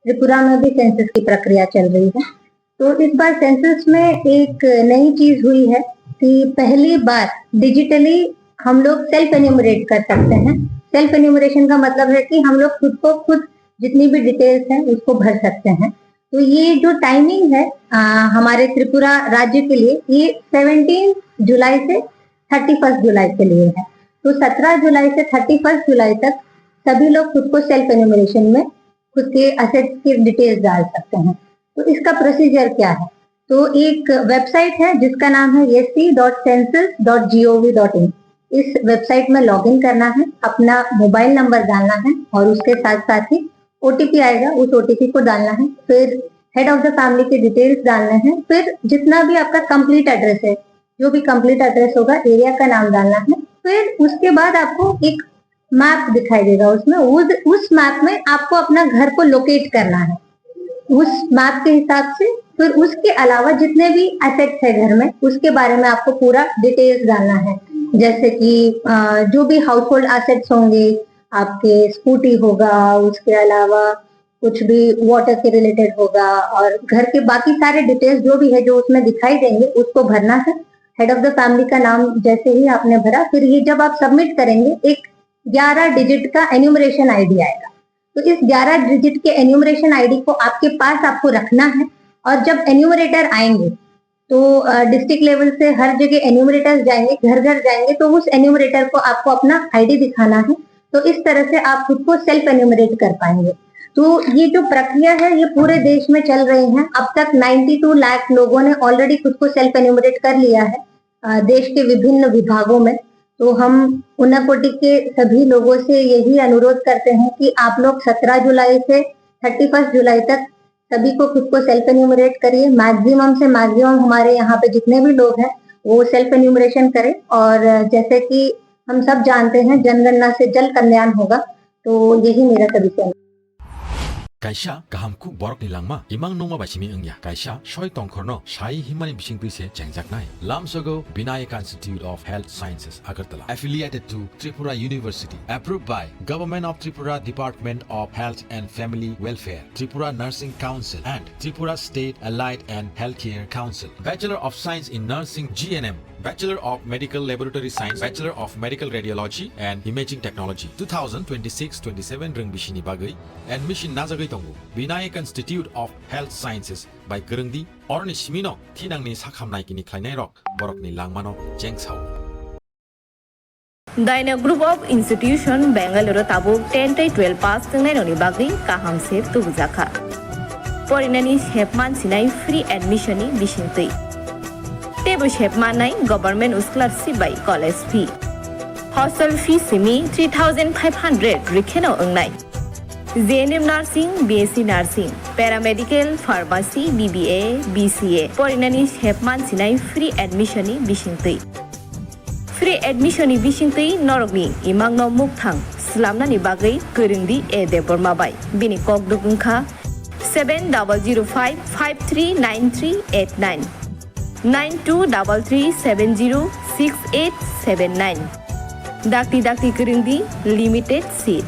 त्रिपुरा में भी सेंसस की प्रक्रिया चल रही है। तो इस बार सेंसस में एक नई चीज हुई है कि पहली बार डिजिटली हम लोग सेल्फ एन्यूमरेट कर सकते हैं। सेल्फ एन्यूमरेशन का मतलब है कि हम लोग खुद को खुद जितनी भी डिटेल्स हैं उसको भर सकते हैं। तो ये जो टाइमिंग है हमारे त्रिपुरा राज्य के लिए, ये 17 जुलाई से 31 जुलाई के लिए है। तो 17 जुलाई से 31 जुलाई तक सभी लोग खुद को सेल्फ एन्यूमरेशन में खुद के असेट्स की डिटेल्स डाल सकते हैं। तो इसका प्रोसीजर क्या है? तो एक वेबसाइट है जिसका नाम है sc.census.gov.in। इस वेबसाइट में लॉगिन करना है, अपना मोबाइल नंबर डालना है और उसके साथ साथ ही ओटीपी आएगा, उस ओटीपी को डालना है। फिर हेड ऑफ द फैमिली के डिटेल्स डालने हैं। फिर जितना भी आपका कंप्लीट एड्रेस है, जो भी कंप्लीट एड्रेस होगा, एरिया का नाम डालना है। फिर उसके बाद आपको एक मैप दिखाई देगा, उसमें उस मैप में आपको अपना घर को लोकेट करना है उस मैप के हिसाब से। फिर उसके अलावा जितने भी एसेट्स है घर में, उसके बारे में आपको पूरा डिटेल्स डालना है। जैसे कि जो भी हाउस होल्ड एसेट्स होंगे, आपके स्कूटी होगा, उसके अलावा कुछ भी वाटर के रिलेटेड होगा, और घर के बाकी सारे डिटेल्स जो भी है जो उसमें दिखाई देंगे उसको भरना है। हेड ऑफ द फैमिली का नाम जैसे ही आपने भरा, फिर ये जब आप सबमिट करेंगे एक 11 डिजिट का एन्यूमरेशन आईडी आएगा। तो इस 11 डिजिट के एन्यूमरेशन आईडी को आपके पास आपको रखना है। और जब एन्यूमरेटर आएंगे तो डिस्ट्रिक्ट लेवल से हर जगह एन्यूमरेटर्स जाएंगे, घर घर जाएंगे, तो उस एन्यूमरेटर को आपको अपना आईडी दिखाना है। तो इस तरह से आप खुद को सेल्फ एन्यूमरेट कर पाएंगे। तो ये जो प्रक्रिया है ये पूरे देश में चल रही है। अब तक 92 लाख लोगों ने ऑलरेडी खुद को सेल्फ एन्यूमरेट कर लिया है देश के विभिन्न विभागों में। तो हम उनाकोटी के सभी लोगों से यही अनुरोध करते हैं कि आप लोग 17 जुलाई से 31 जुलाई तक सभी को खुद को सेल्फ एन्यूमरेट करिए। मैक्सिमम से मैक्सिमम हमारे यहाँ पे जितने भी लोग हैं वो सेल्फ एन्यूमरेशन करें। और जैसे कि हम सब जानते हैं, जनगणना से जल कल्याण होगा। तो यही मेरा सभी से Kaisa gahamku borok ni langma imang nongma basimi angya kaisa soi tongkhorno sai himani bisingtui se chengjaknai lamsogo Vinayaka Institute of Health Sciences Agartala affiliated to Tripura University, approved by Government of Tripura Department of Health and Family Welfare, Tripura Nursing Council and Tripura State Allied and Healthcare Council. Bachelor of Science in Nursing GNM, Bachelor of Medical Laboratory Science, Bachelor of Medical Radiology and Imaging Technology 2026-27 reng bisini bagai admission najagai tongo Vinayaka Institute of Health Sciences by Gerengdi orni simino thinangni sakhamnai kini khlainai rok borok ni langmano jengsau. Daina Group of Institution Bangalore tabuk 10-12 pass tengnai noni bagai kaham se tubujaka porinani hepman sinai free admission ni bisintui tebo hepmanai government scholarship by college fee hostel fee simi 3500 rikheno ongnai JNM Nursing, BSc Nursing, Paramedical, Pharmacy, BBA, BCA porinani hepman sinai free admission ni bisintui free admission ni bisintui norogni imangno mukthang slamnani bagai Gerengdi eba Borok bai bini kok dukungkha 7005539389 9233706879 Dakti Gerengdi limited seat.